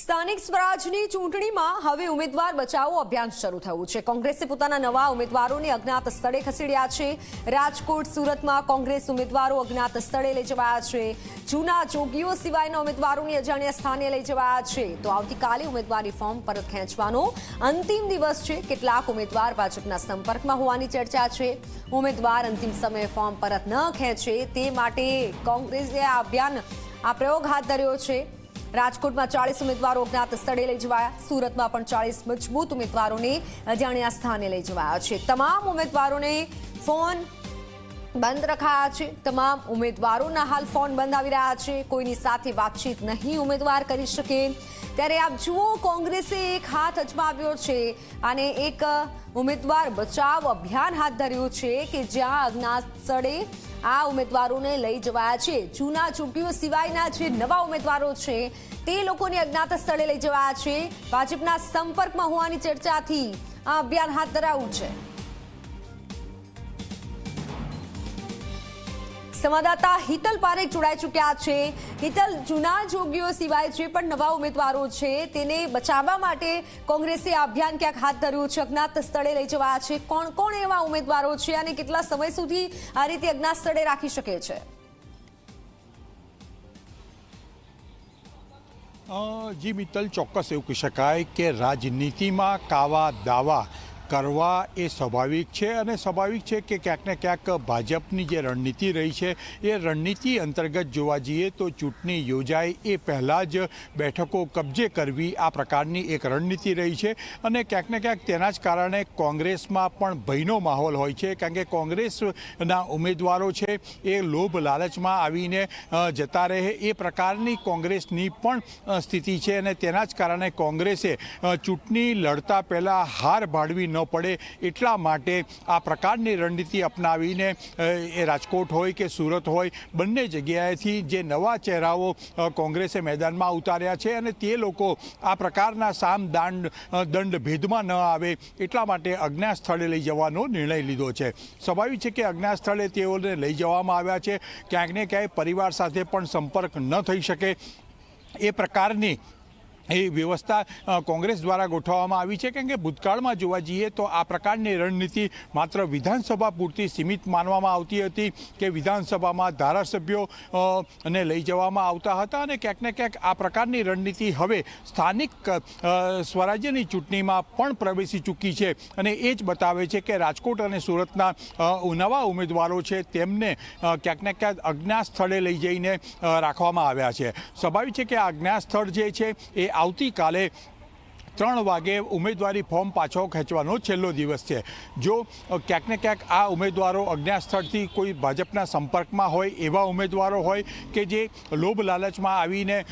સ્થાનિક સ્વરાજની ચૂંટણીમાં હવે ઉમેદવાર બચાવો અભિયાન શરૂ થયું છે। કોંગ્રેસે પોતાના નવા ઉમેદવારોને અજ્ઞાત સ્થળે ખસેડ્યા છે। રાજકોટ સુરતમાં કોંગ્રેસ ઉમેદવારો અજ્ઞાત સ્થળે લઈ જવાયા છે। જૂના જોગીઓ સિવાયના ઉમેદવારોને અજાણ્યા સ્થાને લઈ જવાયા છે। તો આવતીકાલે ઉમેદવારી ફોર્મ પરત ખેંચવાનો અંતિમ દિવસ છે। કેટલાક ઉમેદવાર ભાજપના સંપર્કમાં હોવાની ચર્ચા છે। ઉમેદવાર અંતિમ સમયે ફોર્મ પરત ન ખેંચે તે માટે કોંગ્રેસે આ પ્રયોગ હાથ ધર્યો છે। રાજકોટમાં 40 ઉમેદવારો અજ્ઞાત સ્થળે લઈ જવાયા। સુરતમાં પણ 40 મજબૂત ઉમેદવારોને અજાણ્યા સ્થાને લઈ જવાયા છે। તમામ ઉમેદવારોને ફોન બંધ રખાયા છે। તમામ ઉમેદવારોના હાલ ફોન બંધ આવી રહ્યા છે। કોઈની સાથે વાતચીત નહીં ઉમેદવાર કરી શકે। ત્યારે આપ જુઓ, કોંગ્રેસે એક હાથ અજમાવ્યો છે અને એક ઉમેદવાર બચાવ અભિયાન હાથ ધર્યું છે કે જ્યાં અજ્ઞાત સ્થળે આ ઉમેદવારોને લઈ જવાયા છે। જૂના ચૂંટીઓ સિવાયના જે નવા ઉમેદવારો છે તે લોકોને અજ્ઞાત સ્થળે લઈ જવાયા છે। ભાજપના સંપર્કમાં હોવાની ચર્ચાથી આ અભિયાન હાથ ધરાયું છે। સંવાદદાતા હિતલ પારેખ જોડાઈ ચૂક્યા છે। હિતલ, જૂના જોગીઓ સિવાય જે પણ નવા ઉમેદવારો છે તેને બચાવવા માટે કોંગ્રેસે આ અભિયાન ક્યાંક હાથ ધર્યું છે, અજ્ઞાત સ્થળે લઈ જવાયા છે। કોણ કોણ એવા ઉમેદવારો છે અને કેટલા સમય સુધી આ રીતે અજ્ઞાત સ્થળે રાખી શકે છે? જી મિત્તલ, ચોક્કસ એવું કહી શકાય કે રાજનીતિમાં કાવા દાવા કરવા એ સ્વાભાવિક છે અને સ્વાભાવિક છે કે ક્યાંક ને ક્યાંક ભાજપની જે રણનીતિ રહી છે એ રણનીતિ અંતર્ગત જોવા જઈએ તો ચૂંટણી યોજાય એ પહેલાં જ બેઠકો કબજે કરવી આ પ્રકારની એક રણનીતિ રહી છે અને ક્યાંક ને ક્યાંક તેના જ કારણે કોંગ્રેસમાં પણ ભયનો માહોલ હોય છે, કારણ કે કોંગ્રેસના ઉમેદવારો છે એ લોભ લાલચમાં આવીને જતા રહે એ પ્રકારની કોંગ્રેસની પણ સ્થિતિ છે અને તેના જ કારણે કોંગ્રેસે ચૂંટણી લડતા પહેલાં હાર ભાડવી ન પડે એટલા માટે આ પ્રકારની રણનીતિ અપનાવીને એ રાજકોટ હોય કે સુરત હોય બંને જગ્યાએથી જે નવા ચહેરાઓ કોંગ્રેસે મેદાનમાં ઉતાર્યા છે અને તે લોકો આ પ્રકારના સામ દંડ ભેદમાં ન આવે એટલા માટે અજ્ઞાત સ્થળે લઈ જવાનો નિર્ણય લીધો છે। સ્વાભાવિક છે કે અજ્ઞાત સ્થળે તેઓને લઈ જવામાં આવ્યા છે, ક્યાંક ને ક્યાંય પરિવાર સાથે પણ સંપર્ક ન થઈ શકે એ પ્રકારની એ વ્યવસ્થા કોંગ્રેસ દ્વારા ગોઠવવામાં આવી છે, કારણ કે ભૂતકાળમાં જોવા જઈએ તો આ પ્રકારની રણનીતિ માત્ર વિધાનસભા પૂરતી સીમિત માનવામાં આવતી હતી કે વિધાનસભામાં ધારાસભ્યો ને લઈ જવામાં આવતા હતા અને ક્યાંક ને ક્યાંક આ પ્રકારની રણનીતિ હવે સ્થાનિક સ્વરાજ્યની ચૂંટણીમાં પણ પ્રવેશી ચૂકી છે અને એ જ બતાવે છે કે રાજકોટ અને સુરતના નવા ઉમેદવારો છે તેમને ક્યાંક ને ક્યાંક અજ્ઞાત સ્થળે લઈ જઈને રાખવામાં આવ્યા છે। સ્વાભાવિક છે કે આ અજ્ઞાત સ્થળ જે છે એ આવતીકાલે 3 વાગે ઉમેદવારી ફોર્મ પાછો ખેંચવાનો છેલ્લો દિવસ છે। જો ક્યાંક ને ક્યાંક આ ઉમેદવારો અજ્ઞાત સ્થળથી કોઈ ભાજપના સંપર્કમાં હોય એવા ઉમેદવારો હોય કે જે લોભ લાલચમાં આવીને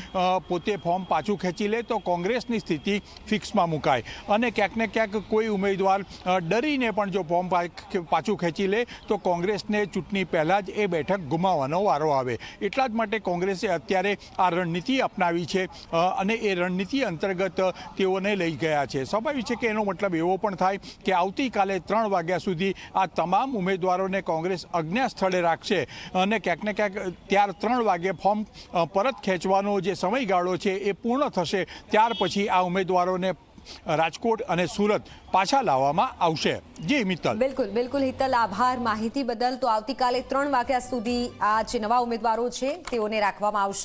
પોતે ફોર્મ પાછું ખેંચી લે તો કોંગ્રેસની સ્થિતિ ફિક્સમાં મુકાય અને ક્યાંક ને ક્યાંક કોઈ ઉમેદવાર ડરીને પણ જો ફોર્મ પાછું ખેંચી લે તો કોંગ્રેસને ચૂંટણી પહેલાં જ એ બેઠક ગુમાવવાનો વારો આવે। એટલા જ માટે કોંગ્રેસે અત્યારે આ રણનીતિ અપનાવી છે અને એ રણનીતિ અંતર્ગત તેઓને લઈ ગયા છે। સ્વાભાવિક છે કે એનો મતલબ એવો પણ થાય કે આવતીકાલે 3 વાગ્યા સુધી આ તમામ ઉમેદવારોને કોંગ્રેસ અજ્ઞાત સ્થળે રાખશે અને ક્યાંક ને ક્યાંક ત્યાર 3 વાગે ફોર્મ પરત ખેંચવાનો જે સમયગાળો છે એ પૂર્ણ થશે, ત્યાર પછી આ ઉમેદવારોને રાજકોટ અને સુરત પાછા લાવવામાં આવશે। જી મિત્તલ। બિલકુલ હિતલ, આભાર માહિતી બદલ। તો આવતીકાલે 3 વાગ્યા સુધી આ જે નવા ઉમેદવારો છે તેઓને રાખવામાં આવશે।